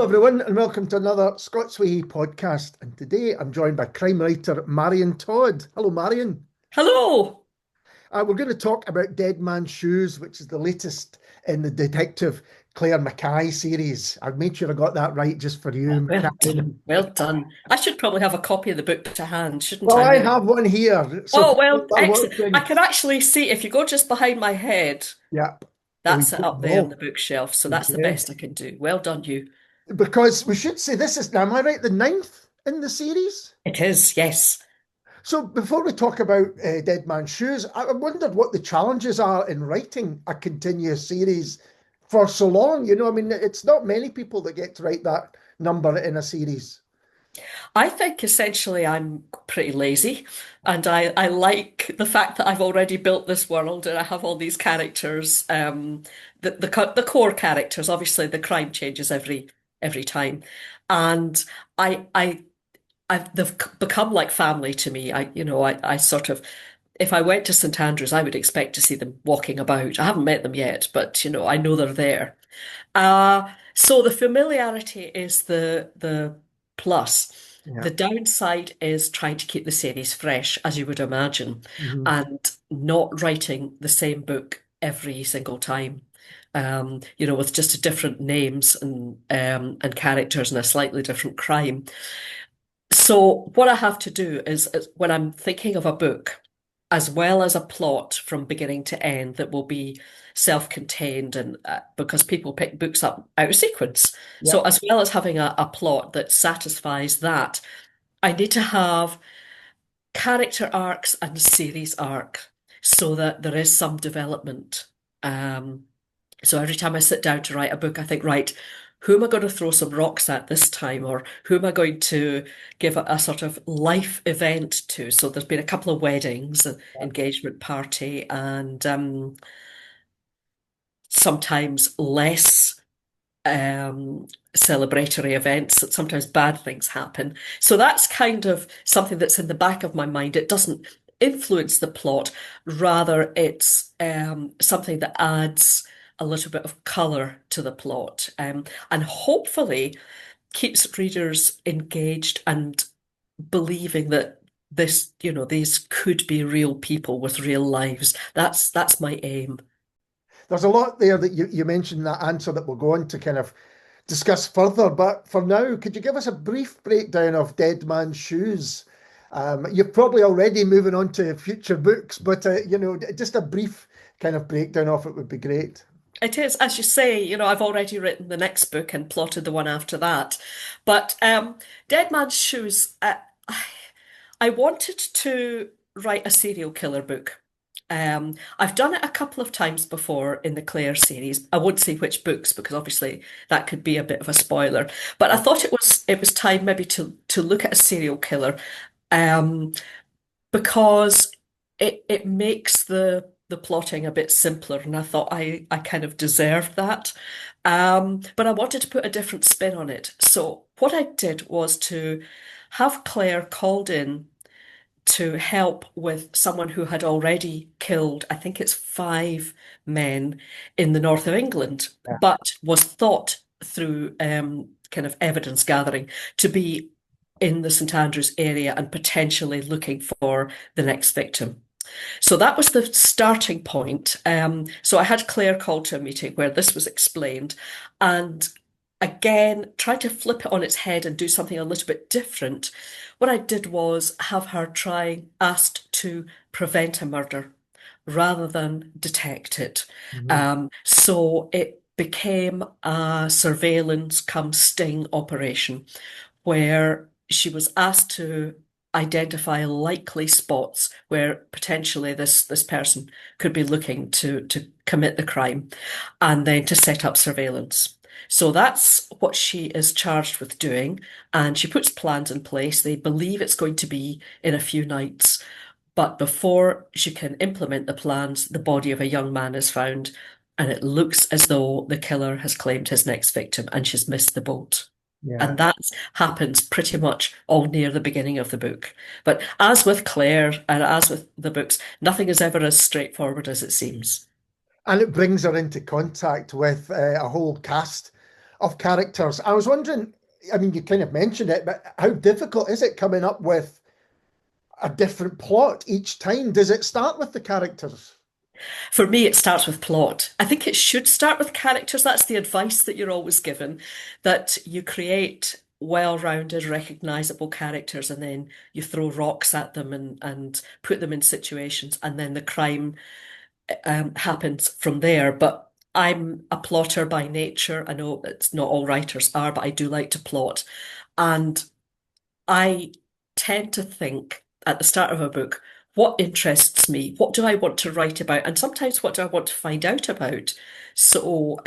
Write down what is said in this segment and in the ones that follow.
Hello, everyone, and welcome to another Scots Whay Hae podcast. And today I'm joined by crime writer Marion Todd. Hello, Marion. Hello. We're going to talk about Dead Man's Shoes, which is the latest in the detective Clare Mackay series. I made sure I got that right just for Oh, you, well Mackay. done. Well done. I should probably have a copy of the book to hand, shouldn't Well, I, I maybe? have one here, so Oh, people well, are excellent. I watching. can actually see if you go just behind my head, Yep. Oh, that's it up there on the bookshelf. So that's the okay. best I can do. Well done, you. Because we should say this is, now, am I right, the ninth in the series? It is, yes. So before we talk about Dead Man's Shoes, I wondered what the challenges are in writing a continuous series for so long. I mean, it's not many people that get to write that number in a series. I think essentially I'm pretty lazy and I like the fact that I've already built this world and I have all these characters. The core characters, obviously the crime changes every time. And I they've become like family to me. I sort of, if I went to St Andrews, I would expect to see them walking about. I haven't met them yet, but I know they're there. So the familiarity is the plus. Yeah. The downside is trying to keep the series fresh, as you would imagine, Mhm. and not writing the same book every single time. With just different names and characters and a slightly different crime. So what I have to do is when I'm thinking of a book, as well as a plot from beginning to end that will be self-contained and because people pick books up out of sequence. So Yeah. as well as having a plot that satisfies that, I need to have character arcs and series arc so that there is some development. Um, so every time I sit down to write a book, I think, right, who am I going to throw some rocks at this time? Or who am I going to give a sort of life event to? So there's been a couple of weddings, an Yeah. engagement party, and sometimes less celebratory events. Sometimes bad things happen. So that's kind of something that's in the back of my mind. It doesn't influence the plot, rather, it's something that adds a little bit of colour to the plot and hopefully keeps readers engaged and believing that these could be real people with real lives. That's my aim. There's a lot there that you mentioned in that answer that we'll go on to kind of discuss further. But for now, could you give us a brief breakdown of Dead Man's Shoes? You're probably already moving on to future books, but just a brief kind of breakdown of it would be great. It is, as you say, I've already written the next book and plotted the one after that. But Dead Man's Shoes, I wanted to write a serial killer book. I've done it a couple of times before in the Clare series. I won't say which books because obviously that could be a bit of a spoiler. But I thought it was time maybe to look at a serial killer, um, because it makes the plotting a bit simpler, and I thought I kind of deserved that. But I wanted to put a different spin on it. So what I did was to have Claire called in to help with someone who had already killed, I think it's 5 men in the north of England, Yeah. but was thought through kind of evidence gathering to be in the St Andrews area and potentially looking for the next victim. So that was the starting point. So I had Claire called to a meeting where this was explained, and again, tried to flip it on its head and do something a little bit different. What I did was have her asked to prevent a murder rather than detect it. Mhm. So it became a surveillance come sting operation where she was asked to identify likely spots where potentially this person could be looking to commit the crime and then to set up surveillance. So that's what she is charged with doing. And she puts plans in place. They believe it's going to be in a few nights. But before she can implement the plans, the body of a young man is found. And it looks as though the killer has claimed his next victim and she's missed the boat. Yeah. And that happens pretty much all near the beginning of the book. But as with Claire and as with the books, nothing is ever as straightforward as it seems. And it brings her into contact with a whole cast of characters. I was wondering, I mean, you kind of mentioned it, but how difficult is it coming up with a different plot each time? Does it start with the characters? For me, it starts with plot. I think it should start with characters. That's the advice that you're always given, that you create well-rounded, recognizable characters, and then you throw rocks at them and put them in situations, and then the crime happens from there. But I'm a plotter by nature. I know it's not all writers are, but I do like to plot. And I tend to think at the start of a book, what interests me? What do I want to write about? And sometimes what do I want to find out about? So,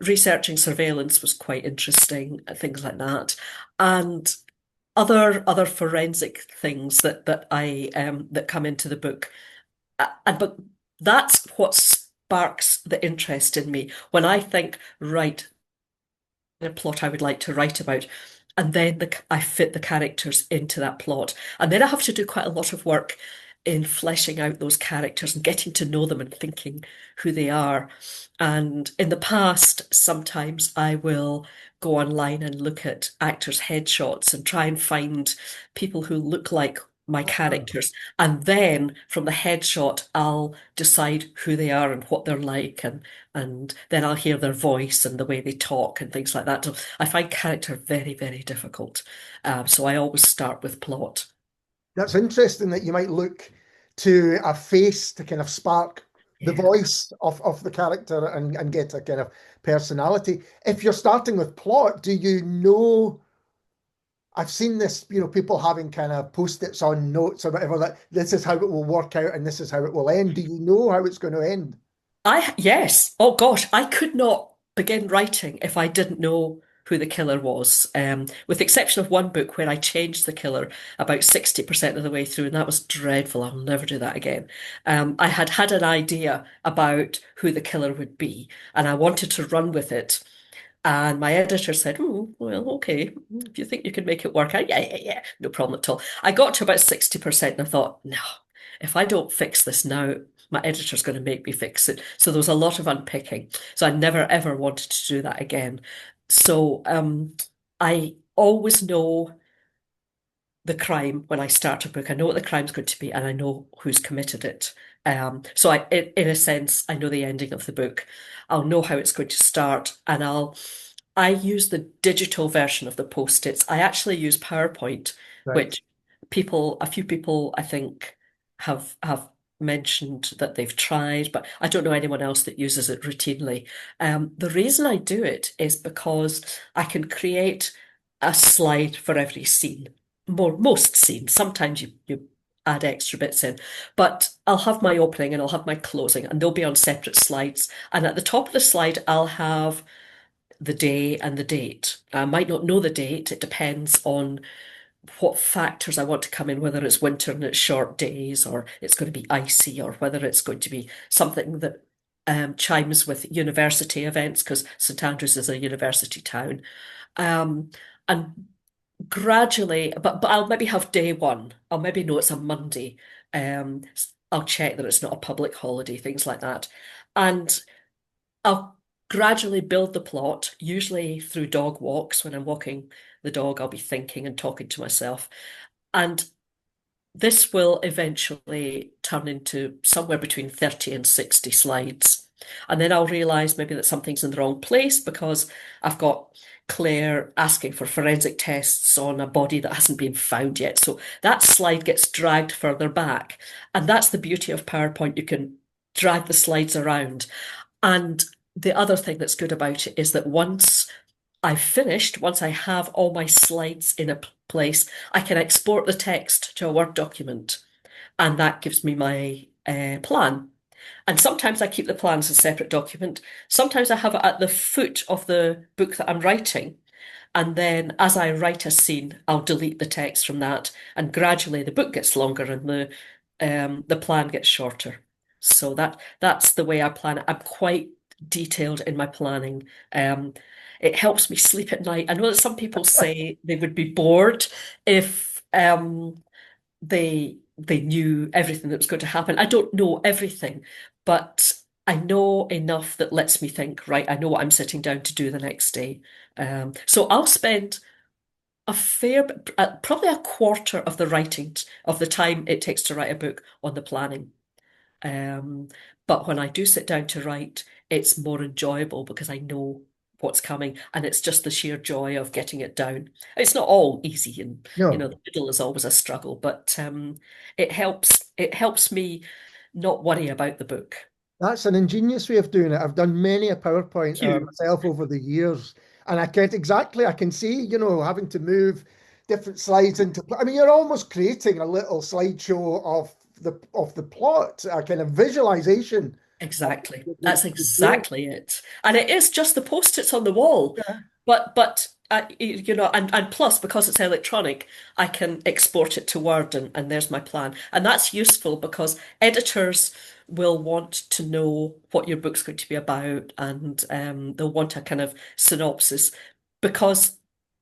researching surveillance was quite interesting, things like that. And other forensic things that I that come into the book. And but that's what sparks the interest in me when I think, right, a plot I would like to write about. And then I fit the characters into that plot. And then I have to do quite a lot of work in fleshing out those characters and getting to know them and thinking who they are. And in the past, sometimes I will go online and look at actors' headshots and try and find people who look like my Ah, characters. And then from the headshot, I'll decide who they are and what they're like. And then I'll hear their voice and the way they talk and things like that. So I find character very, very difficult. So I always start with plot. that's interesting that you might look to a face to kind of spark the Yeah. voice of the character and get a kind of personality. If you're starting with plot, do you know? I've seen this, people having kind of post-its on notes or whatever, that this is how it will work out and this is how it will end. Do you know how it's going to end? Yes. Oh gosh, I could not begin writing if I didn't know who the killer was. With the exception of one book where I changed the killer about 60% of the way through, and that was dreadful. I'll never do that again. I had had an idea about who the killer would be, and I wanted to run with it. And my editor said, "Oh, well, okay, if you think you can make it work out, yeah, no problem at all." I got to about 60% and I thought, no, if I don't fix this now, my editor's going to make me fix it. So there was a lot of unpicking. So I never ever wanted to do that again. So I always know the crime when I start a book. I know what the crime's going to be and I know who's committed it. So in a sense, I know the ending of the book. I'll know how it's going to start, and I use the digital version of the post-its. I actually use PowerPoint, Right. which a few people, I think, have mentioned that they've tried, but I don't know anyone else that uses it routinely. The reason I do it is because I can create a slide for every scene. Most scenes. Sometimes you add extra bits in, but I'll have my opening and I'll have my closing, and they'll be on separate slides. And at the top of the slide, I'll have the day and the date. I might not know the date. It depends on what factors I want to come in, whether it's winter and it's short days, or it's going to be icy, or whether it's going to be something that chimes with university events, because St Andrews is a university town. Um, and gradually, but I'll maybe have day one. I'll maybe know it's a Monday. Um, I'll check that it's not a public holiday, things like that. And I'll gradually build the plot, usually through dog walks. When I'm walking the dog, I'll be thinking and talking to myself. And this will eventually turn into somewhere between 30 and 60 slides. And then I'll realize maybe that something's in the wrong place because I've got Claire asking for forensic tests on a body that hasn't been found yet. So that slide gets dragged further back. And that's the beauty of PowerPoint. You can drag the slides around. And the other thing that's good about it is that once I have all my slides in a place, I can export the text to a Word document, and that gives me my plan. And sometimes I keep the plan as a separate document. Sometimes I have it at the foot of the book that I'm writing. And then as I write a scene, I'll delete the text from that. And gradually the book gets longer and the plan gets shorter. So that's the way I plan it. I'm quite detailed in my planning. It helps me sleep at night. I know that some people say they would be bored if they knew everything that was going to happen. I don't know everything, but I know enough that lets me think, right, I know what I'm sitting down to do the next day. So I'll spend probably a quarter of the writing of the time it takes to write a book on the planning. Um, but when I do sit down to write, it's more enjoyable because I know what's coming, and it's just the sheer joy of getting it down. It's not all easy, and No. the middle is always a struggle, but it helps me not worry about the book. That's an ingenious way of doing it. I've done many a PowerPoint You myself over the years, and I can see, having to move different slides into. I mean, you're almost creating a little slideshow of the plot, a kind of visualization of Exactly. the That's story. exactly it. And it is just the post-its on the wall. Yeah. But and plus because it's electronic, I can export it to Word and there's my plan. And that's useful because editors will want to know what your book's going to be about, and they'll want a kind of synopsis because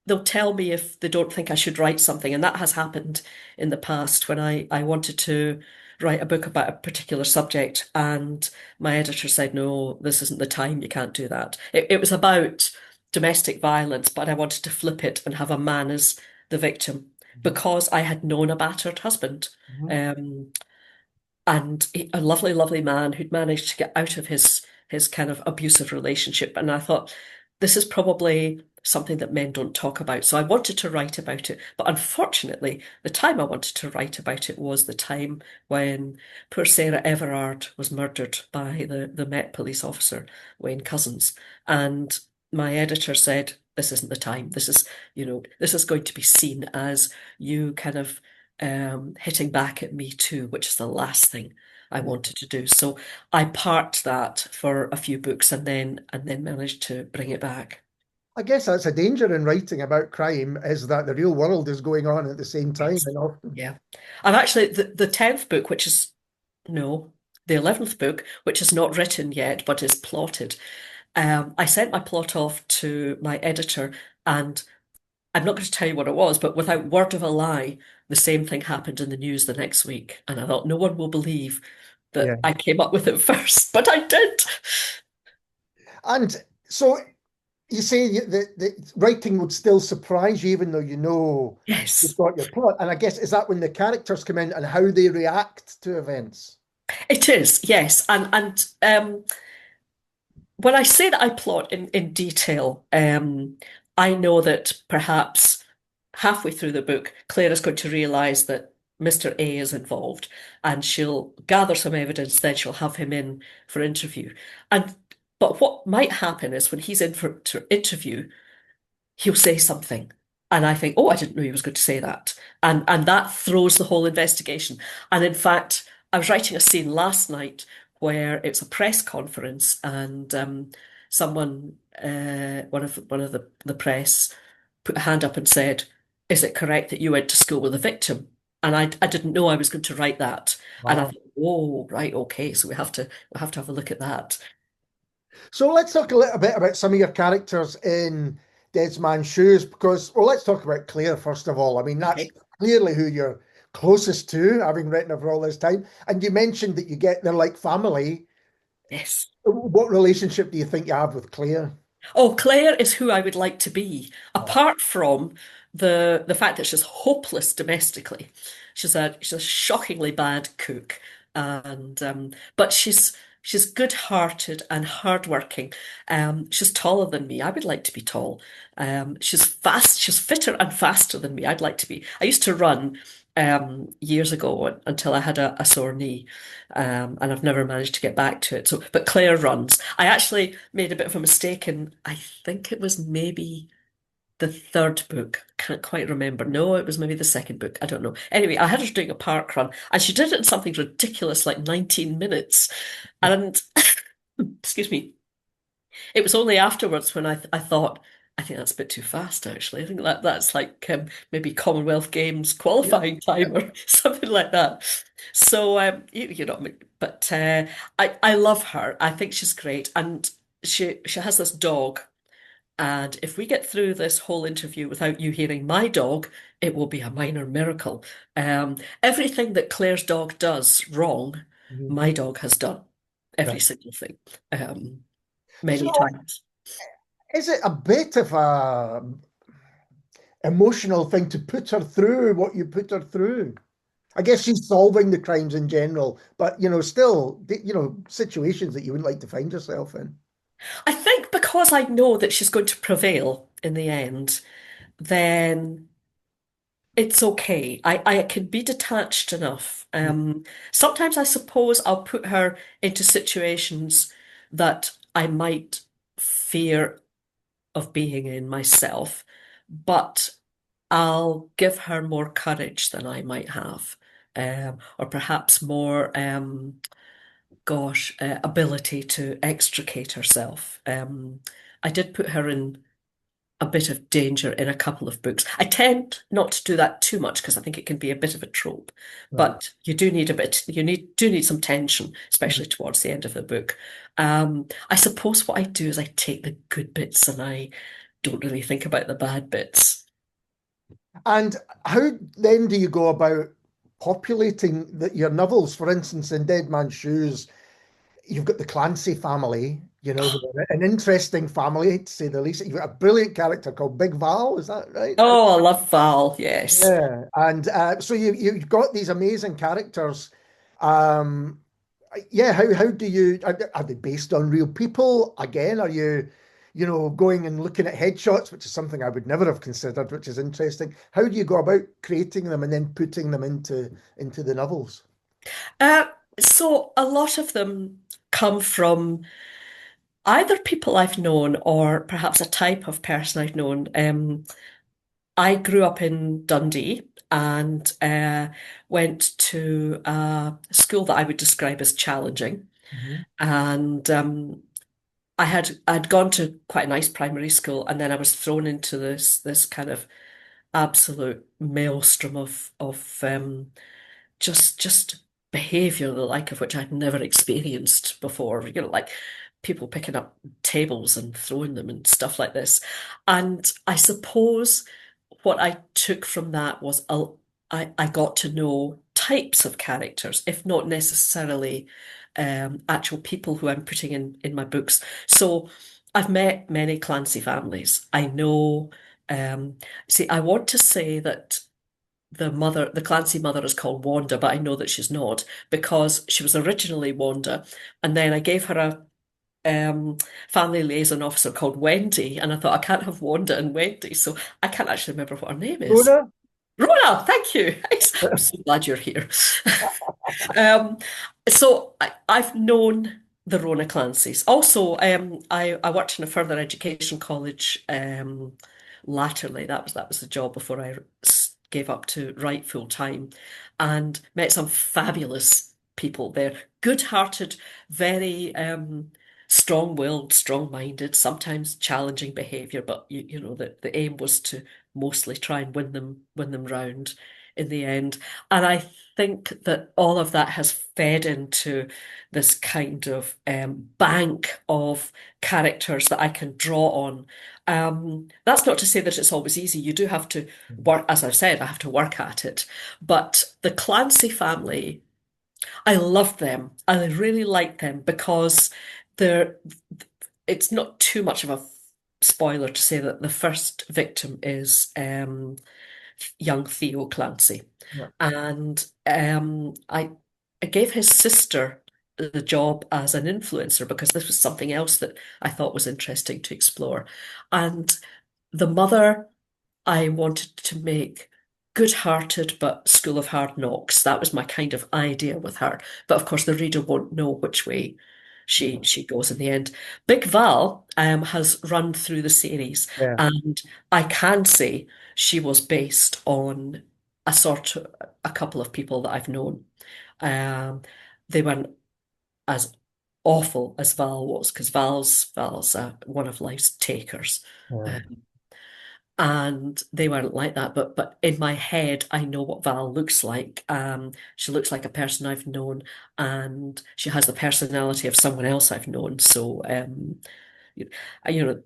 they'll tell me if they don't think I should write something. And that has happened in the past when I wanted to write a book about a particular subject, and my editor said, no, this isn't the time, you can't do that. It was about domestic violence, but I wanted to flip it and have a man as the victim Mhm. because I had known a battered husband. Mhm. Um, and a lovely, lovely man who'd managed to get out of his kind of abusive relationship. And I thought, this is probably something that men don't talk about. So I wanted to write about it. But unfortunately, the time I wanted to write about it was the time when poor Sarah Everard was murdered by the Met police officer, Wayne Couzens. And my editor said, this isn't the time. This is going to be seen as you kind of hitting back at me too, which is the last thing I wanted to do. So I parked that for a few books and then managed to bring it back. I guess that's a danger in writing about crime is that the real world is going on at the same time, Yes. and often. Yeah. I've actually the 10th book, which is no, the 11th book, which is not written yet but is plotted. I sent my plot off to my editor, and I'm not going to tell you what it was, but without word of a lie, the same thing happened in the news the next week. And I thought, no one will believe Yeah. that I came up with it first, but I did. And so you say the writing would still surprise you, even though you've Yes, got your plot. And I guess, is that when the characters come in and how they react to events? it is. Yes. And when I say that I plot in detail, I know that perhaps halfway through the book, Claire is going to realize that Mr. A is involved, and she'll gather some evidence, then she'll have him in for interview. And but what might happen is when he's in for to interview, he'll say something. And I think, oh, I didn't know he was going to say that. And that throws the whole investigation. And in fact, I was writing a scene last night where it's a press conference, and someone, one of the press, put a hand up and said, "Is it correct that you went to school with a victim?" And I didn't know I was going to write that. And I Wow. thought, oh, right, okay, so we have to have a look at that. So let's talk a little bit about some of your characters in Dead Man's Shoes, because, well, let's talk about Claire first of all. I mean, that's Okay. clearly who you're closest to, having written her for all this time. And you mentioned that they're like family. Yes. What relationship do you think you have with Claire? Oh, Claire is who I would like to be, Oh, apart from the fact that she's hopeless domestically. She's a shockingly bad cook, and but she's good-hearted and hardworking. She's taller than me. I would like to be tall. She's fast. She's fitter and faster than me. I'd like to be. I used to run years ago until I had a sore knee, and I've never managed to get back to it. So, but Claire runs. I actually made a bit of a mistake, and I think it was maybe the third book. Can't quite remember. No, it was maybe the second book. I don't know. Anyway, I had her doing a park run, and she did it in something ridiculous like 19 minutes. And excuse me, it was only afterwards when I thought, I think that's a bit too fast, actually. I think that's like maybe Commonwealth Games yeah. qualifying time or something like that. So but I love her. I think she's great, and she has this dog. And if we get through this whole interview without you hearing my dog, it will be a minor miracle. Everything that Claire's dog does wrong, Mhm. my dog has done. every Right. single thing, um, many So times. is it a bit of a emotional thing to put her through what you put her through? I guess she's solving the crimes in general, but still, situations that you wouldn't like to find yourself in. I think because I know that she's going to prevail in the end, then it's okay. I can be detached enough. Sometimes I suppose I'll put her into situations that I might fear of being in myself, but I'll give her more courage than I might have, or perhaps more, ability to extricate herself. I did put her in a bit of danger in a couple of books. I tend not to do that too much because I think it can be a bit of a trope, Right. but you do need a bit, do need some tension, Mhm. especially towards the end of the book. I suppose what I do is I take the good bits and I don't really think about the bad bits. And how then do you go about populating your novels? For instance, in Dead Man's Shoes, you've got the Clancy family, who are an interesting family, to say the least. You've got a brilliant character called Big Val, is that right? Oh, I love Val, yes. Yeah, and so you've got these amazing characters. Um, yeah, how do you are they based on real people? Again, are you, going and looking at headshots, which is something I would never have considered, which is interesting. How do you go about creating them and then putting them into the novels? Uh, so a lot of them come from either people I've known or perhaps a type of person I've known. I grew up in Dundee and went to a school that I would describe as challenging. Mhm. And I'd gone to quite a nice primary school, and then I was thrown into this kind of absolute maelstrom of just behavior the like of which I'd never experienced before. Like people picking up tables and throwing them and stuff like this. And I suppose what I took from that was I got to know types of characters, if not necessarily actual people who I'm putting in my books. So I've met many Clancy families. I know, um, see, I want to say that the Clancy mother is called Wanda, but I know that she's not because she was originally Wanda, and then I gave her a um, family liaison officer called Wendy, and I thought I can't have Wanda and Wendy, so I can't actually remember what her name is. Rona? Rona, thank you. I'm so glad you're here. Um, so I've known the Rona Clancys. Also, I worked in a further education college latterly. That was the job before I gave up to write full time, and met some fabulous people there. Good-hearted, very strong-willed, strong-minded, sometimes challenging behaviour, but the aim was to mostly try and win them round in the end. And I think that all of that has fed into this kind of bank of characters that I can draw on. That's not to say that it's always easy. You do have to work, as I've said, I have to work at it. But the Clancy family, I love them. I really like them because they're, it's not too much of a spoiler to say that the first victim is young Theo Clancy. Yeah. And I gave his sister the job as an influencer because this was something else that I thought was interesting to explore. And the mother I wanted to make good-hearted but school of hard knocks. That was my kind of idea with her. But of course, the reader won't know which way she Yeah. she goes in the end. Big Val has run through the series, Yeah. and I can say she was based on a couple of people that I've known. Um, they weren't as awful as Val was because Val's one of life's takers. Yeah. And they weren't like that. But in my head, I know what Val looks like. She looks like a person I've known, and she has the personality of someone else I've known. So, you you know,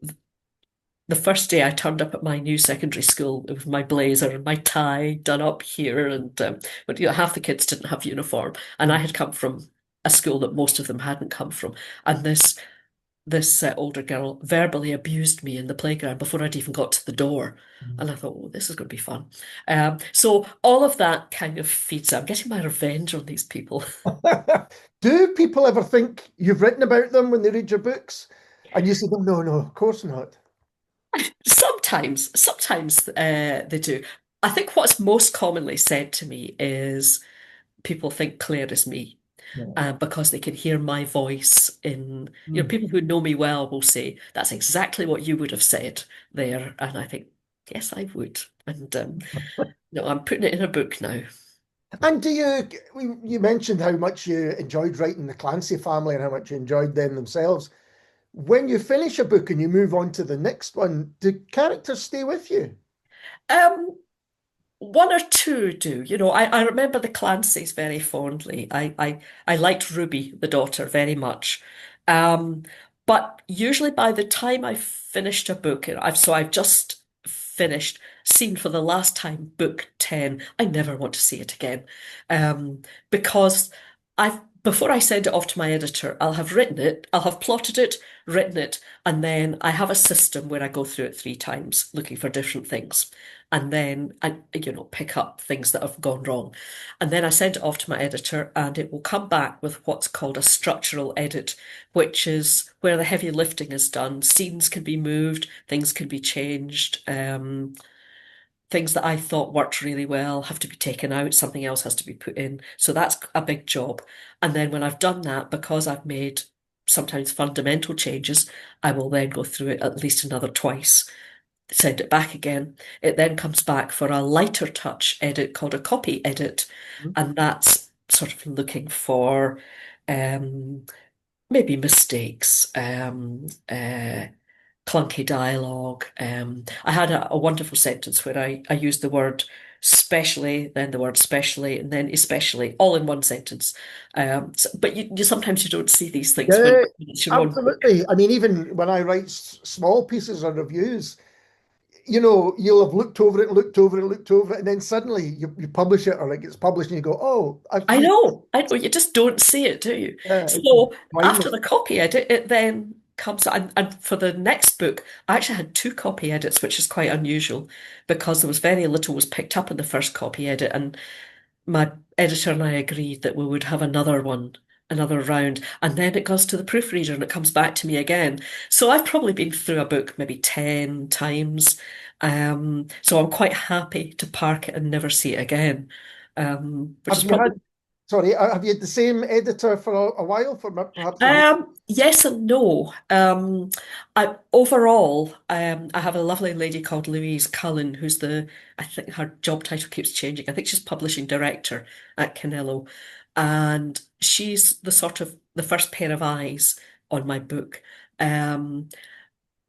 the first day I turned up at my new secondary school with my blazer and my tie done up here, and but half the kids didn't have uniform, and I had come from a school that most of them hadn't come from. And this older girl verbally abused me in the playground before I'd even got to the door. And I thought, oh, this is going to be fun. So all of that kind of feeds. I'm getting my revenge on these people. Do people ever think you've written about them when they read your books? And you say, no, no, no, of course not. Sometimes they do. I think what's most commonly said to me is people think Claire is me. Yeah. Because they can hear my voice in, Mm. people who know me well will say, that's exactly what you would have said there. And I think, yes, I would. And no, I'm putting it in a book now. And you mentioned how much you enjoyed writing the Clancy family and how much you enjoyed them themselves. When you finish a book and you move on to the next one, do characters stay with you? Um, One or two do. I remember the Clancys very fondly. I liked Ruby, the daughter, very much. Um, but usually by the time I finished a book, I've just finished, seen for the last time book 10. I never want to see it again. Because I've before I send it off to my editor, I'll have written it, I'll have plotted it, written it, and then I have a system where I go through it 3 times looking for different things. And then I, pick up things that have gone wrong. And then I send it off to my editor, and it will come back with what's called a structural edit, which is where the heavy lifting is done. Scenes can be moved, things can be changed. Things that I thought worked really well have to be taken out, something else has to be put in. So that's a big job. And then when I've done that, because I've made sometimes fundamental changes, I will then go through it at least another twice, send it back again. It then comes back for a lighter touch edit called a copy edit. And that's sort of looking for um, maybe mistakes, clunky dialogue. I had a wonderful sentence where I used the word specially, then the word specially, and then especially, all in one sentence. But you sometimes you don't see these things when Yeah, it's your own book. absolutely. I mean, even when I write small pieces or reviews, you'll have looked over it, looked over it, looked over it, and then suddenly you publish it or it gets published and you go, oh, I've I made, know, I know, you just don't see it, do you? it's So after blindness. the copy edit, it then comes, and for the next book, I actually had 2 copy edits, which is quite unusual because there was very little was picked up in the first copy edit, and my editor and I agreed that we would have another one, another round, and then it goes to the proofreader and it comes back to me again. So I've probably been through a book maybe 10 times. So I'm quite happy to park it and never see it again. Which Have is you probably had, sorry, have you had the same editor for a while, for perhaps a year? yes and no. I overall, I have a lovely lady called Louise Cullen, who's I think her job title keeps changing. I think she's publishing director at Canelo, and she's the sort of the first pair of eyes on my book. Um,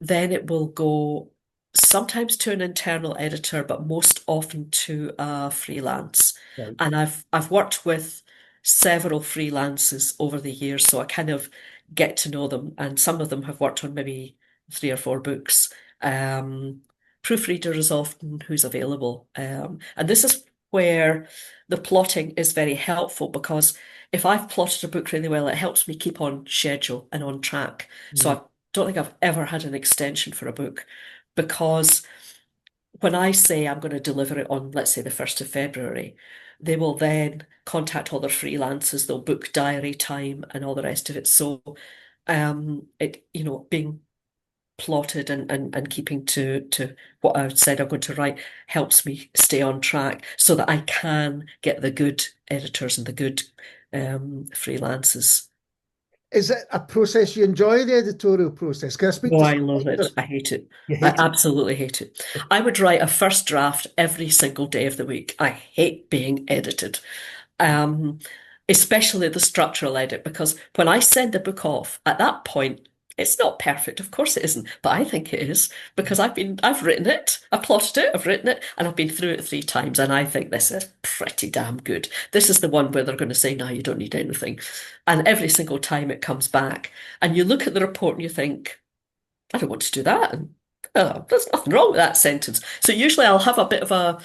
then it will go sometimes to an internal editor, but most often to a freelance. Right. And I've worked with several freelancers over the years, so I kind of get to know them. And some of them have worked on maybe 3 or 4 books. Um, Proofreader is often who's available. And this is where the plotting is very helpful because if I've plotted a book really well, it helps me keep on schedule and on track. So Mm. I don't think I've ever had an extension for a book because when I say I'm going to deliver it on, let's say, the 1st of February, they will then contact all their freelancers, they'll book diary time and all the rest of it. So being plotted and keeping to what I said I'm going to write helps me stay on track so that I can get the good editors and the good freelancers. Is it a process you enjoy, the editorial process? Can I speak Oh, to I some love it. writers? I hate it. You I hate it. absolutely hate it. I would write a first draft every single day of the week. I hate being edited, um, especially the structural edit, because when I send a book off, at that point, it's not perfect. Of course it isn't, but I think it is because I've written it, I've plotted it, I've written it, and I've been through it 3 times, and I think this is pretty damn good. This is the one where they're going to say, no, you don't need anything. And every single time it comes back, and you look at the report and you think, I don't want to do that. And there's nothing wrong with that sentence. So usually I'll have a bit of a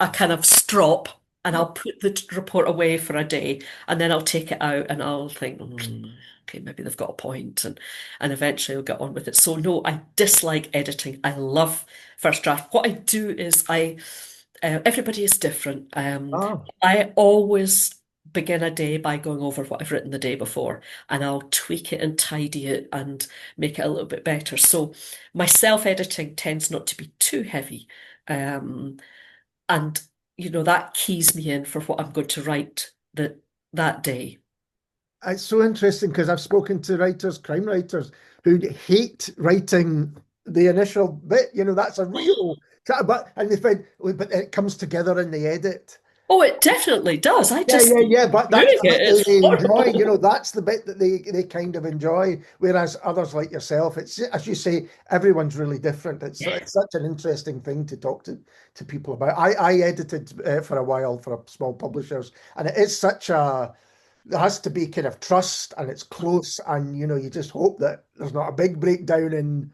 kind of strop and I'll put the report away for a day, and then I'll take it out and I'll think, okay, maybe they've got a point, and eventually I'll get on with it. So no, I dislike editing. I love first draft. What I do is everybody is different. Ah, I always begin a day by going over what I've written the day before, and I'll tweak it and tidy it and make it a little bit better. So my self-editing tends not to be too heavy. Um, and that keys me in for what I'm going to write that day. it's so interesting because I've spoken to writers, crime writers, who hate writing the initial bit. That's a real, but and they find, but it comes together in the edit. Oh, it definitely does. I Yeah, just yeah, think yeah, but doing that's the bit it that is they enjoy. horrible. That's the bit that they kind of enjoy. Whereas others like yourself, it's as you say, everyone's really different. It's such an interesting thing to talk to people about. I edited for a while for a small publishers, and it is such a there has to be kind of trust, and it's close, and you just hope that there's not a big breakdown in.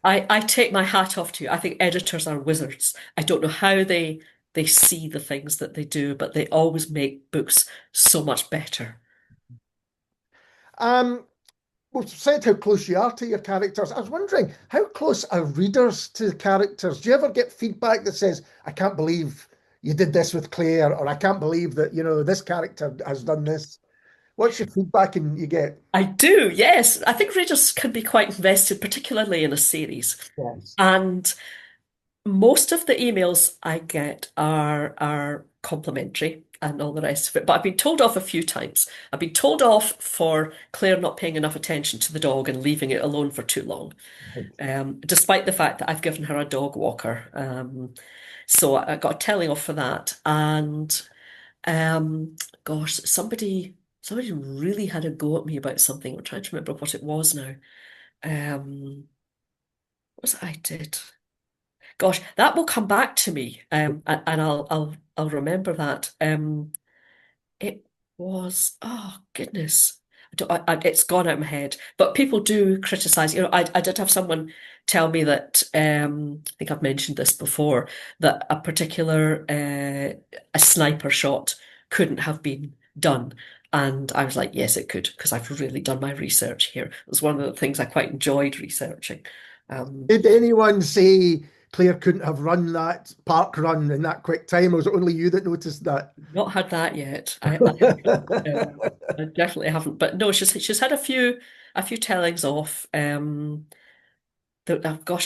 I take my hat off to you. I think editors are wizards. I don't know how they see the things that they do, but they always make books so much better. Um, We've said how close you are to your characters. I was wondering, how close are readers to the characters? Do you ever get feedback that says, I can't believe you did this with Claire, or I can't believe that, this character has done this? What's your feedback and you get? I do, yes. I think readers can be quite invested, particularly in a series. Yes. And most of the emails I get are complimentary and all the rest of it. But I've been told off a few times. I've been told off for Claire not paying enough attention to the dog and leaving it alone for too long, despite the fact that I've given her a dog walker. So I got a telling off for that. And gosh, somebody really had a go at me about something. I'm trying to remember what it was now. What was it I did? Gosh, that will come back to me, and I'll remember that. It was, oh goodness, it's gone out of my head. But people do criticize. I did have someone tell me that I think I've mentioned this before, that a particular a sniper shot couldn't have been done. And I was like, yes, it could, because I've really done my research here. It was one of the things I quite enjoyed researching. Um, Did anyone say Claire couldn't have run that park run in that quick time, or was it only you that noticed that? Not had that yet. I haven't. I definitely haven't. But no, she's had a few tellings off. Gosh,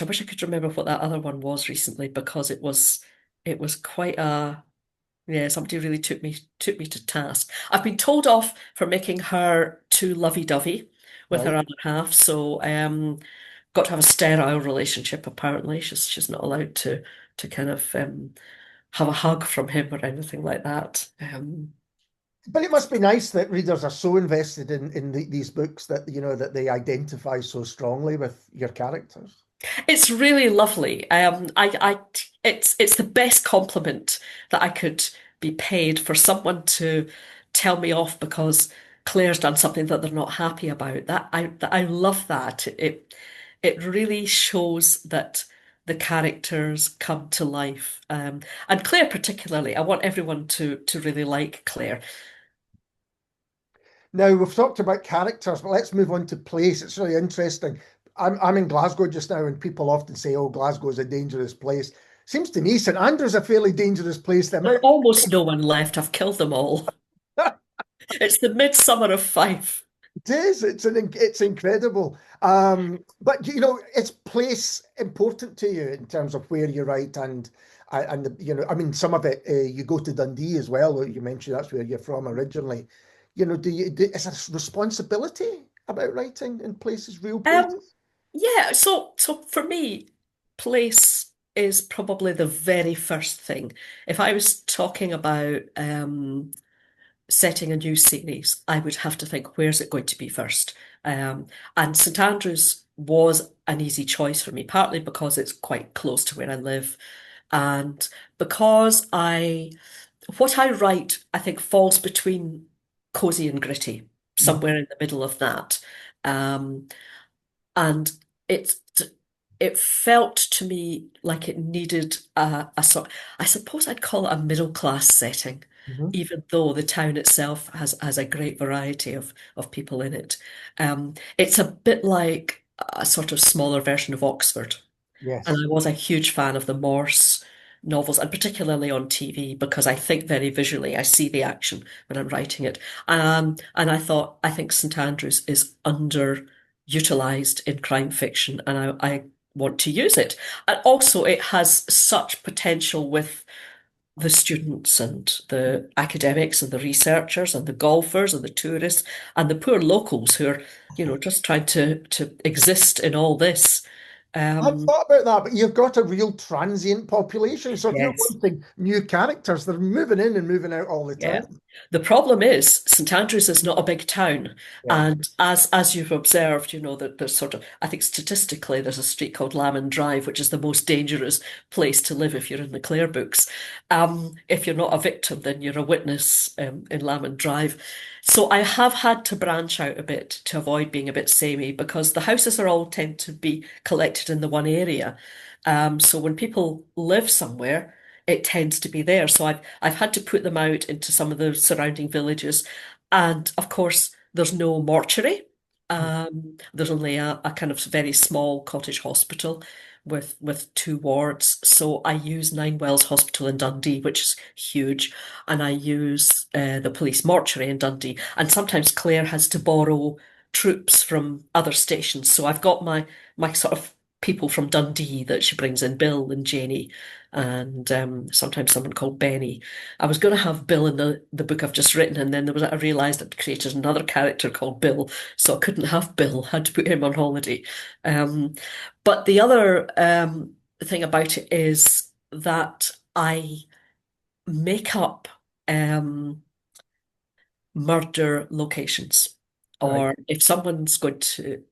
I wish I could remember what that other one was recently because it was quite a yeah. Somebody really took me to task. I've been told off for making her too lovey-dovey with her Right. other half. So got to have a sterile relationship. Apparently, she's not allowed to kind of have a hug from him or anything like that. But it must be nice that readers are so invested in these books that that they identify so strongly with your characters. It's really lovely. It's the best compliment that I could be paid for someone to tell me off because Claire's done something that they're not happy about. That I love that. It really shows that the characters come to life. And Claire particularly. I want everyone to really like Claire. Now we've talked about characters, but let's move on to place. It's really interesting. I'm in Glasgow just now, and people often say, "Oh, Glasgow is a dangerous place." Seems to me St Andrews a fairly dangerous place. The There's amount almost no one left. I've killed them all. It's the midsummer of Fife. it is. It's incredible. But is place important to you in terms of where you write and I mean, some of it you go to Dundee as well. You mentioned that's where you're from originally. Is there a responsibility about writing in places, real Um, places? yeah, so for me, place is probably the very first thing. If I was talking about setting a new series, I would have to think, where's it going to be first? And St Andrews was an easy choice for me, partly because it's quite close to where I live, and because what I write, I think, falls between cozy and gritty, Mhm. somewhere in the middle of that. Um, and it it felt to me like it needed a sort, I suppose I'd call it a middle class setting. Mhm. even though the town itself has a great variety of people in it. It's a bit like a sort of smaller version of Oxford. And Yes. I was a huge fan of the Morse novels, and particularly on TV, because I think very visually. I see the action when I'm writing it. And I thought, I think St Andrews is underutilized in crime fiction, and I want to use it. And also, it has such potential with the students and the academics and the researchers and the golfers and the tourists and the poor locals who are, just trying to exist in all this. I've Um, thought about that, but you've got a real transient population. So if you're yes. wanting new characters, they're moving in and moving out all the Yeah. time. The problem is St Andrews is not a big town. Yeah. And as you've observed, that there's sort of, I think statistically there's a street called Lamon Drive, which is the most dangerous place to live if you're in the Clare books. If you're not a victim, then you're a witness in Lamon Drive. So I have had to branch out a bit to avoid being a bit samey because the houses are all tend to be collected in the one area. So when people live somewhere, it tends to be there. So I've had to put them out into some of the surrounding villages. And of course, there's no mortuary. There's only a kind of very small cottage hospital with two wards. So I use Nine Wells Hospital in Dundee, which is huge, and I use the police mortuary in Dundee. And sometimes Claire has to borrow troops from other stations. So I've got my sort of people from Dundee that she brings in, Bill and Janie, and sometimes someone called Benny. I was going to have Bill in the book I've just written, and then I realised I'd created another character called Bill, so I couldn't have Bill. Had to put him on holiday. Um, but the other thing about it is that I make up murder locations, Right. or if someone's going to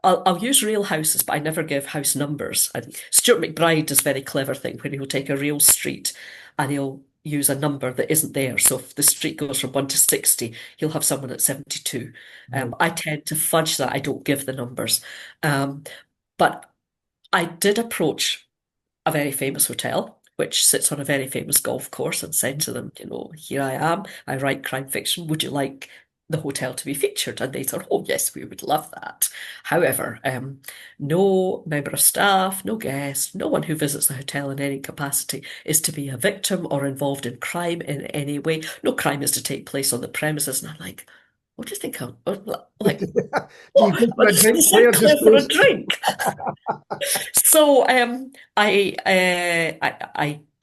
I'll use real houses, but I never give house numbers. And Stuart McBride does a very clever thing where he'll take a real street and he'll use a number that isn't there. So if the street goes from 1 to 60, he'll have someone at 72. Right. I tend to fudge that. I don't give the numbers. Um, but I did approach a very famous hotel, which sits on a very famous golf course, and said to them, here I am. I write crime fiction. Would you like the hotel to be featured? And they thought, oh, yes, we would love that. However, no member of staff, no guest, no one who visits the hotel in any capacity is to be a victim or involved in crime in any way. No crime is to take place on the premises. And I'm like, what do you think I'm like? Do you What? go for a You drink? said Claire just Claire for a goes, drink. So I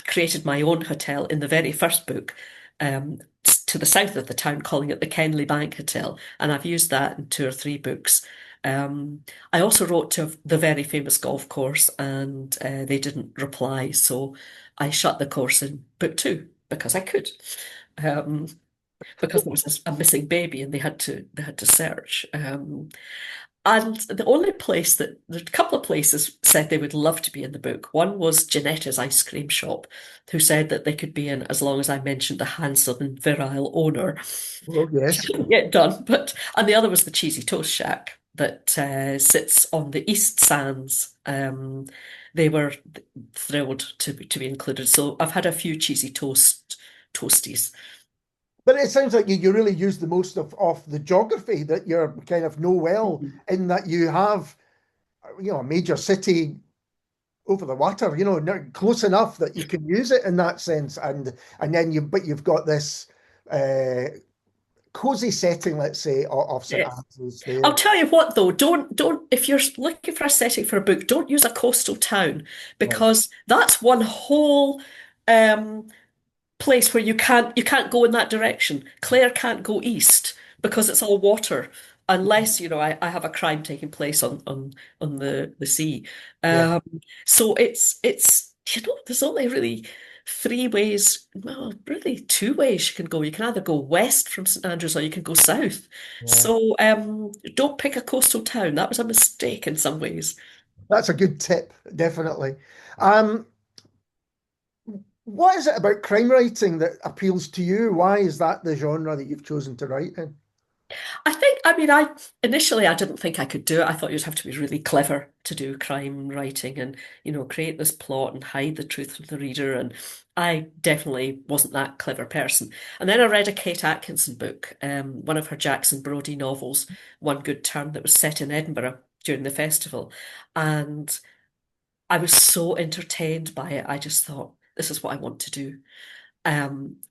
created my own hotel in the very first book, to the south of the town, calling it the Kenley Bank Hotel, and I've used that in two or three books. I also wrote to the very famous golf course, and they didn't reply, so I shut the course in book two because I could. Um, because there was a missing baby and they had to search. And the only place that there's a couple of places said they would love to be in the book. One was Janetta's ice cream shop, who said that they could be in as long as I mentioned the handsome and virile owner, well, which yes. I couldn't get done. And the other was the Cheesy Toast Shack that sits on the East Sands. They were thrilled to be included. So I've had a few cheesy toasties. But it sounds like you really use the most of the geography that you're kind of know well, Mhm. in that you have, a major city over the water, close enough that you can use it in that sense. And then you've got this uh, cozy setting, let's say, of St Yeah. Andrews I'll there. tell you what though, don't if you're looking for a setting for a book, don't use a coastal town Right. because that's one whole um place where you can't go in that direction. Clare can't go east because it's all water unless, I have a crime taking place on the sea. Yeah. Um so it's there's only really three ways, well, really two ways you can go. You can either go west from St Andrews or you can go south. Yeah. So don't pick a coastal town. That was a mistake in some ways. That's a good tip, definitely. Um, what is it about crime writing that appeals to you? Why is that the genre that you've chosen to write in? I mean, I didn't think I could do it. I thought you'd have to be really clever to do crime writing and, create this plot and hide the truth from the reader. And I definitely wasn't that clever person. And then I read a Kate Atkinson book, one of her Jackson Brodie novels, One Good Turn, that was set in Edinburgh during the festival. And I was so entertained by it. I just thought, this is what I want to do.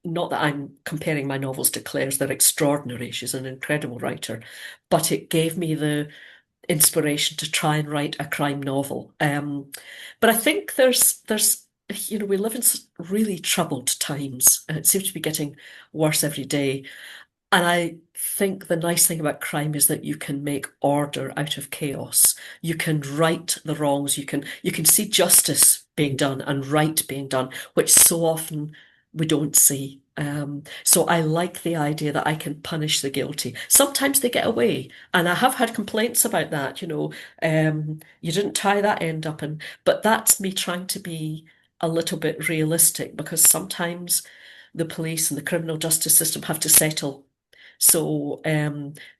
Not that I'm comparing my novels to Clare's, they're extraordinary. She's an incredible writer, but it gave me the inspiration to try and write a crime novel. But I think we live in really troubled times, and it seems to be getting worse every day. And I think the nice thing about crime is that you can make order out of chaos. You can right the wrongs. You can see justice being done and right being done, which so often we don't see. So I like the idea that I can punish the guilty. Sometimes they get away, and I have had complaints about that. You didn't tie that end up, but that's me trying to be a little bit realistic because sometimes the police and the criminal justice system have to settle, so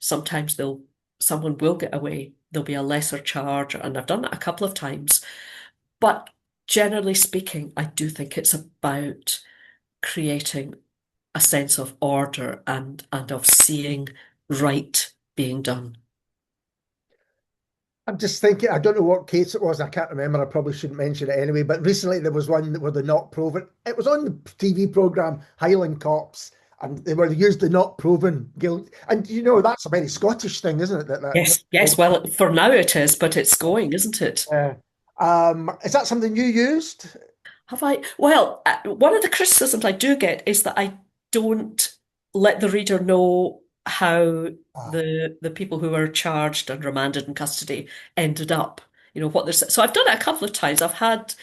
sometimes someone will get away. There'll be a lesser charge, and I've done that a couple of times. But generally speaking, I do think it's about creating a sense of order and of seeing right being done. I'm just thinking, I don't know what case it was. I can't remember. I probably shouldn't mention it anyway. But recently there was one where the not proven. It was on the TV program Highland Cops, and they were used the not proven guilt. And that's a very Scottish thing, isn't it? Yes, yes. Well, for now it is, but it's going, isn't it? Uh, is that something you used? Have I? Well, one of the criticisms I do get is that I don't let the reader know how Ah, the people who were charged and remanded in custody ended up. What there's. So I've done it a couple of times. I've had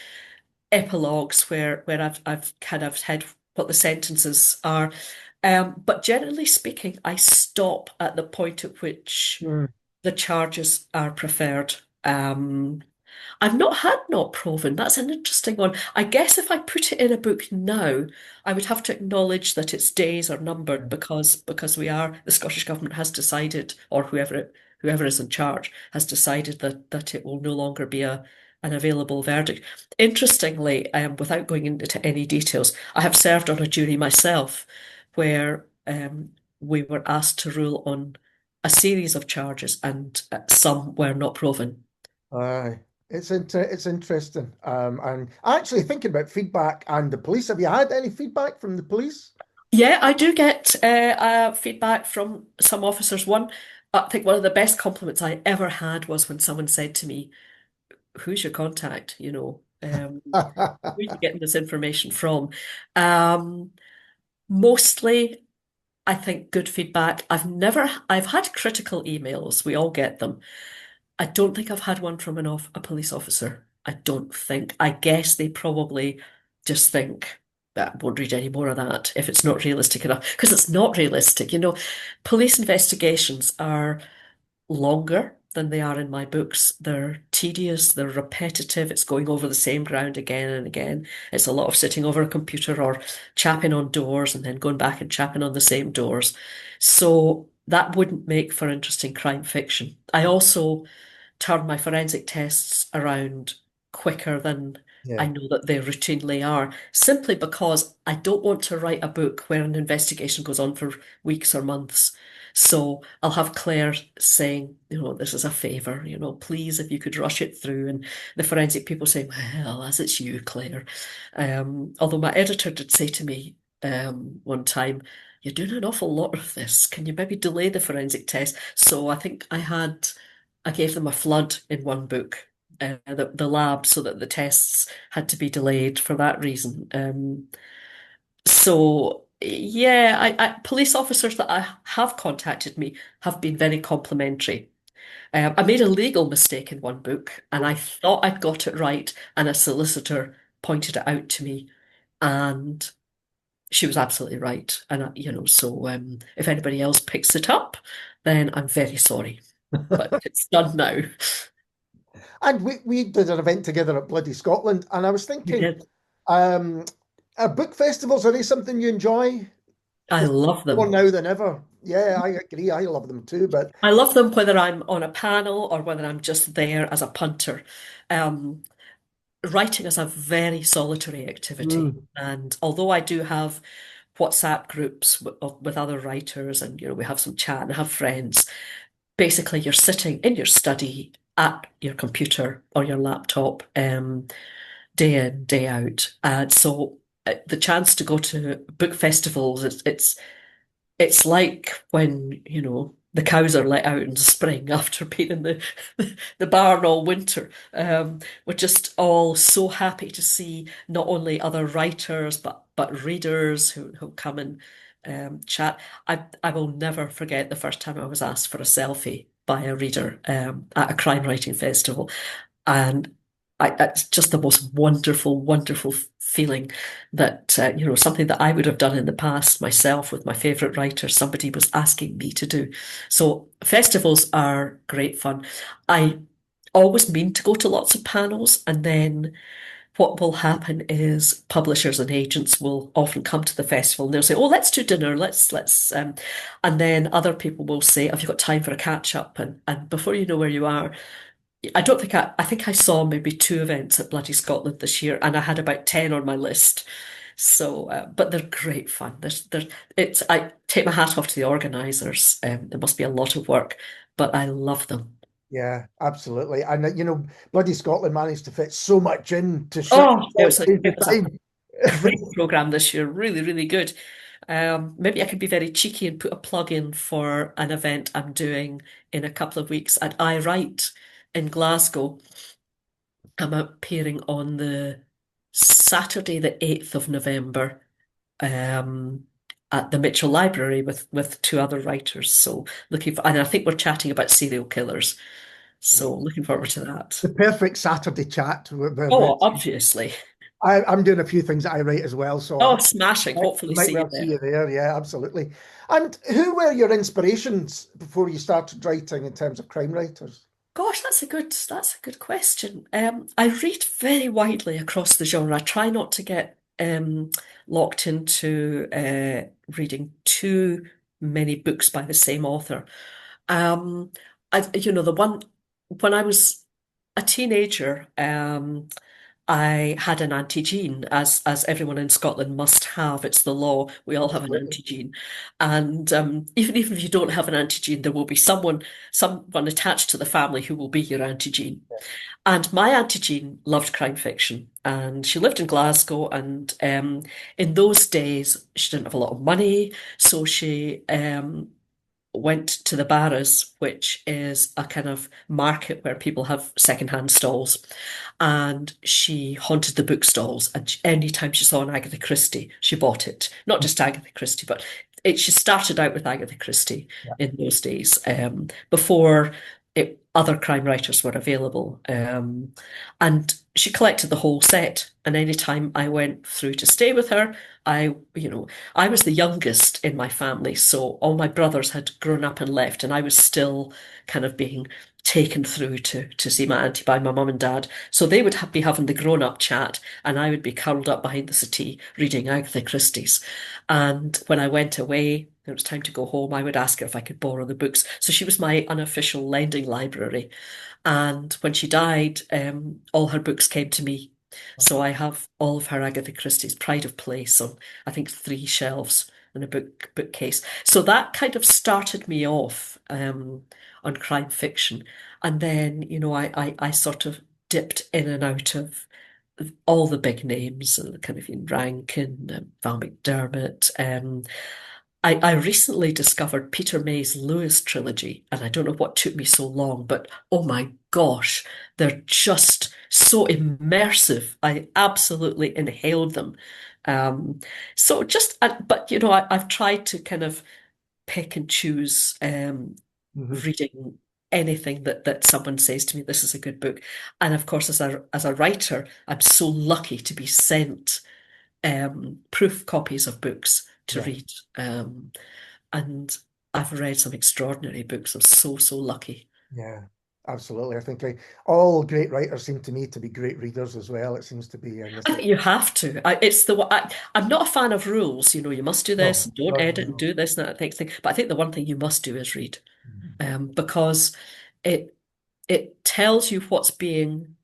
epilogues where I've kind of had what the sentences are. But generally speaking, I stop at the point at which hmm, the charges are preferred. I've not had not proven. That's an interesting one. I guess if I put it in a book now, I would have to acknowledge that its days are numbered because the Scottish Government has decided, or whoever is in charge has decided that it will no longer be an available verdict. Interestingly, without going into any details, I have served on a jury myself where we were asked to rule on a series of charges, and some were not proven. aye. It's interesting. And actually thinking about feedback and the police, have you had any feedback from the police? Yeah, I do get feedback from some officers. I think one of the best compliments I ever had was when someone said to me, "Who's your contact? Who are you getting this information from?" Um, Mostly, I think good feedback. I've had critical emails. We all get them. I don't think I've had one from a police officer. I don't think. I guess they probably just think that I won't read any more of that if it's not realistic enough. Because it's not realistic. Police investigations are longer than they are in my books. They're tedious, they're repetitive, it's going over the same ground again and again. It's a lot of sitting over a computer or chapping on doors and then going back and chapping on the same doors. So that wouldn't make for interesting crime fiction. I also turn my forensic tests around quicker than I Yeah. know that they routinely are, simply because I don't want to write a book where an investigation goes on for weeks or months. So I'll have Claire saying, this is a favour, please, if you could rush it through. And the forensic people saying, well, as it's you, Claire. Although my editor did say to me one time, you're doing an awful lot of this. Can you maybe delay the forensic test? So I think I gave them a flood in one book, the lab, so that the tests had to be delayed for that reason. So yeah, police officers that I have contacted me have been very complimentary. I made a legal mistake in one book, and I thought I'd got it right, and a solicitor pointed it out to me, and she was absolutely right. And so if anybody else picks it up, then I'm very sorry, but it's done now. And we did an event together at Bloody Scotland, and I was You thinking, did. um, are book festivals, are they something you enjoy? I Just love more them. now than ever. Yeah, I agree. I love them too. But I love them whether I'm on a panel or whether I'm just there as a punter. Um, writing is a very solitary activity. Mm. And although I do have WhatsApp groups with other writers and we have some chat and have friends, basically you're sitting in your study at your computer or your laptop day in, day out. And so the chance to go to book festivals, it's like when, the cows are let out in spring after being in the barn all winter. We're just all so happy to see not only other writers but readers who come and chat. I will never forget the first time I was asked for a selfie by a reader at a crime writing festival. And it's just the most wonderful, wonderful feeling that, something that I would have done in the past myself with my favorite writer, somebody was asking me to do. So festivals are great fun. I always mean to go to lots of panels, and then what will happen is publishers and agents will often come to the festival and they'll say, "Oh, let's do dinner. Let's," and then other people will say, "Have you got time for a catch up?" And before you know where you are, I don't think I think I saw maybe two events at Bloody Scotland this year, and I had about 10 on my list. So, but they're great fun. I take my hat off to the organisers. There must be a lot of work, but I love them. Yeah, absolutely. And bloody Scotland managed to fit so much in to such Oh, a short period it of was a time. great programme this year. Really, really good. Maybe I could be very cheeky and put a plug in for an event I'm doing in a couple of weeks at I Write in Glasgow. I'm appearing on the Saturday, the 8th of November, um, at the Mitchell Library with two other writers. So looking for, and I think we're chatting about serial killers. So looking forward to that. The perfect Saturday chat. Oh, obviously. I'm doing a few things that I write as well, so Oh, smashing. I Hopefully might see you well see there. you there. Yeah, absolutely. And who were your inspirations before you started writing in terms of crime writers? Gosh, that's a good question. I read very widely across the genre. I try not to get locked into reading too many books by the same author. Um, the one when I was a teenager, I had an anti-gene, as everyone in Scotland must have. It's the law. We all have an Absolutely. anti-gene, and even if you don't have an anti-gene, there will be someone attached to the family who will be your anti-gene. And my auntie Jean loved crime fiction, and she lived in Glasgow. And in those days, she didn't have a lot of money, so she went to the Barras, which is a kind of market where people have secondhand stalls. And she haunted the bookstalls. And anytime she saw an Agatha Christie, she bought it. Not just Agatha Christie, but she started out with Agatha Christie Yeah. in those days, before other crime writers were available. And she collected the whole set. And anytime I went through to stay with her, I was the youngest in my family, so all my brothers had grown up and left, and I was still kind of being taken through to see my auntie by my mum and dad. So they would be having the grown-up chat, and I would be curled up behind the settee reading Agatha Christie's. And when I went away, it was time to go home, I would ask her if I could borrow the books. So she was my unofficial lending library. And when she died, all her books came to me. So I have all of her Agatha Christie's Pride of Place on, I think, three shelves in a bookcase. So that kind of started me off on crime fiction. And then, I sort of dipped in and out of all the big names, kind of Ian Rankin, Val McDermott. I recently discovered Peter May's Lewis trilogy, and I don't know what took me so long, but oh my gosh, they're just so immersive. I absolutely inhaled them. Um, but I've tried to kind of pick and choose Mhm. reading anything that someone says to me, this is a good book. And of course, as a writer, I'm so lucky to be sent proof copies of books to Yeah, read. And I've read some extraordinary books. I'm so, so lucky. yeah, absolutely. I think all great writers seem to me to be great readers as well. It seems to be in this. I think you have to. I'm not a fan of rules. You must do this, No, and don't no, no, edit and no. do this and that thing. But I think the one thing you must do is read, Mhm. because it it tells you what's being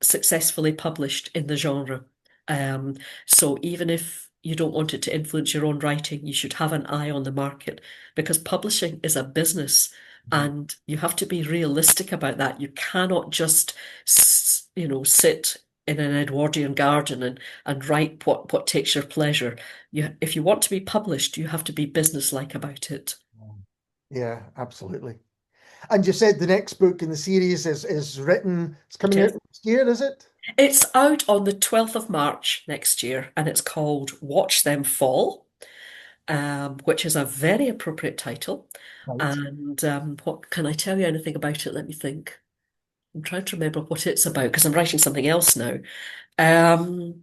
successfully published in the genre. Um, so even if you don't want it to influence your own writing, you should have an eye on the market because publishing is a business Mhm. and you have to be realistic about that. You cannot just, sit in an Edwardian garden and write what takes your pleasure. If you want to be published, you have to be businesslike about it. Yeah, absolutely. And you said the next book in the series is written, it's It coming out is. next year, is it? It's out on the 12th of March next year, and it's called Watch Them Fall, which is a very appropriate title. Right. And what can I tell you anything about it? Let me think. I'm trying to remember what it's about because I'm writing something else now. Um,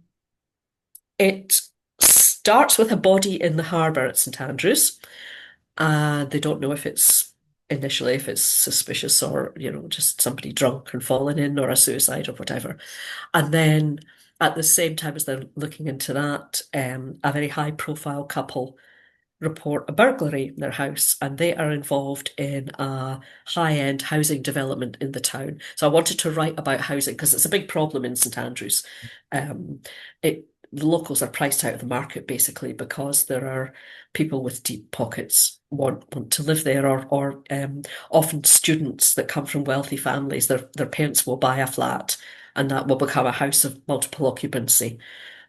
it starts with a body in the harbour at St Andrews, and they don't know if it's initially if it's suspicious or just somebody drunk and fallen in or a suicide or whatever. And then at the same time as they're looking into that, a very high profile couple report a burglary in their house and they are involved in a high-end housing development in the town. So I wanted to write about housing because it's a big problem in St Andrews. Um, the locals are priced out of the market basically because there are people with deep pockets want to live there or often students that come from wealthy families, their parents will buy a flat and that will become a house of multiple occupancy.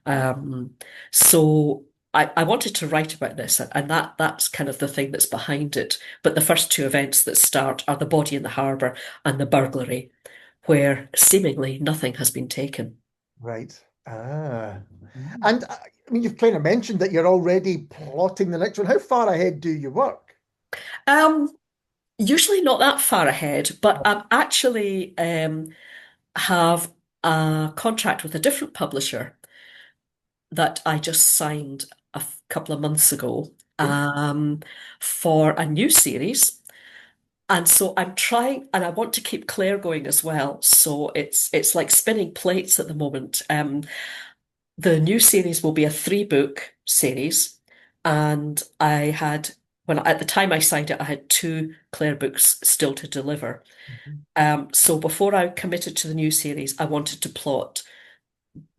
Um, so I wanted to write about this, and that's kind of the thing that's behind it. But the first two events that start are the body in the harbour and the burglary, where seemingly nothing has been taken. Right. Ah. Mm. And I mean, you've kind of mentioned that you're already plotting the next one. How far ahead do you work? Um, Usually not that far ahead, but I'm actually have a contract with a different publisher that I just signed a couple of months ago Okay. for a new series. And so I'm trying, and I want to keep Claire going as well. So it's like spinning plates at the moment. The new series will be a three-book series, and I had when at the time I signed it, I had two Claire books still to deliver. Mhm. So before I committed to the new series, I wanted to plot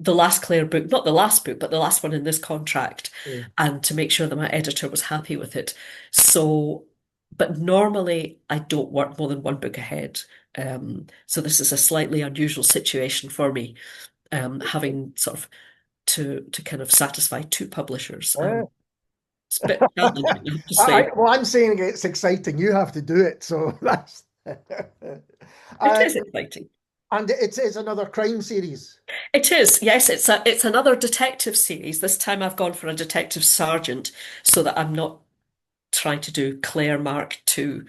the last Claire book, not the last book, but the last one in this contract, Yeah. and to make sure that my editor was happy with it. So, but normally I don't work more than one book ahead. So this is a slightly unusual situation for me, having sort of to kind of satisfy two publishers. Yeah. It's a bit challenging, I have to say. Well, I'm saying it's exciting. You have to do it. So that's It uh, is exciting. and it's another crime series. It is, yes, it's another detective series. This time I've gone for a detective sergeant so that I'm not trying to do Claire Mark II.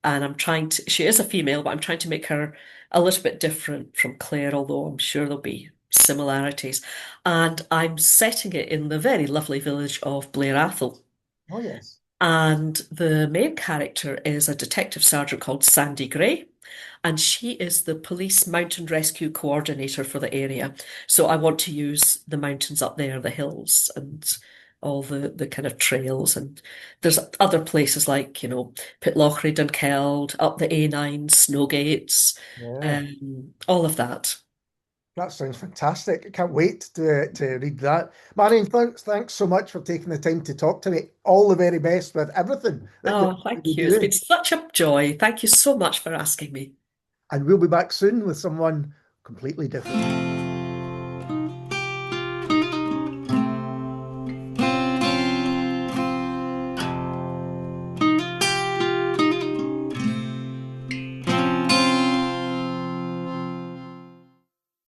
And she is a female, but I'm trying to make her a little bit different from Claire, although I'm sure there'll be similarities. And I'm setting it in the very lovely village of Blair Athol. Oh yes. And the main character is a detective sergeant called Sandy Gray, and she is the police mountain rescue coordinator for the area. So I want to use the mountains up there, the hills, and all the kind of trails. And there's other places like, Pitlochry, Dunkeld, up the A9, Snowgates, Yeah. all of that. That sounds fantastic. I can't wait to read that. Marion, thanks so much for taking the time to talk to me. All the very best with everything that you're Oh, going to be thank you. It's been doing. such a joy. Thank you so much for asking me. And we'll be back soon with someone completely different.